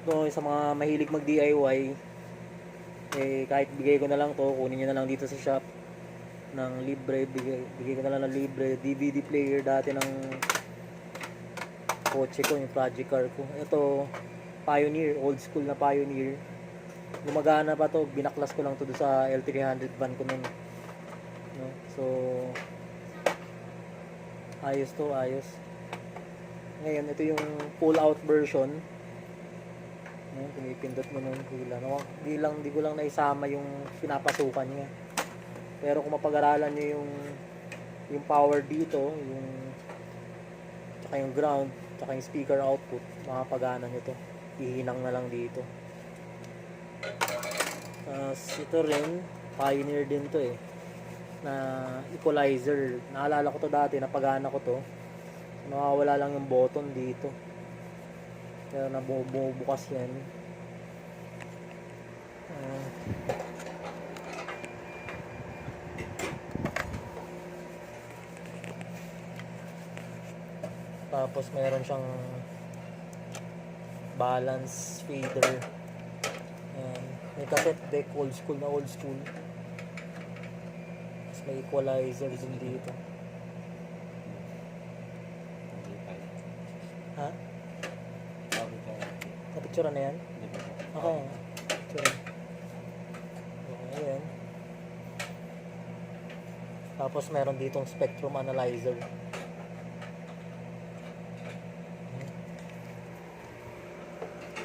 Ito, sa mga mahilig mag DIY, eh kahit bigay ko na lang to, kunin nyo na lang dito sa shop ng libre, bigay ko na lang ng libre DVD player dati ng kotse ko, yung project car ko. Ito, Pioneer, old school na Pioneer. Gumagana pa to, binaklas ko lang to do sa L300 van ko nun, no? So ayos to, ayos. Ngayon ito yung pull out version, no? Pinipindot mo nun, di ko lang naisama yung pinapasukan niya. Pero kung mapag-aralan niyo yung power dito, yung tsaka yung ground, tsaka yung speaker output, makapagana nyo to. Ihinang na lang dito. Ito rin, Pioneer din to eh, na equalizer. Naalala ko to dati, napagana ko to. Nawawala lang yung button dito. Pero bumubukas yan. Tapos meron siyang balance fader. Ayan. May cassette deck, old school na old school. Tapos may equalizer din dito. Ha? Napicture na yan? Okay. Picture. Okay, ayan. Tapos meron ditong spectrum analyzer.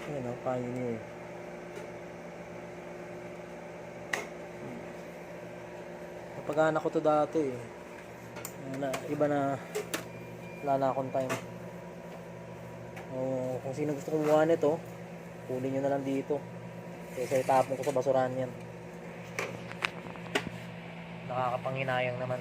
Ayan o, Pioneer. Napagana ko to dati eh. Iba na, wala na akong time. Kung sino gusto kumuha nito, kunin nyo na lang dito. Kesa itapon ko sa basurahan yan. Nakakapanghinayang naman.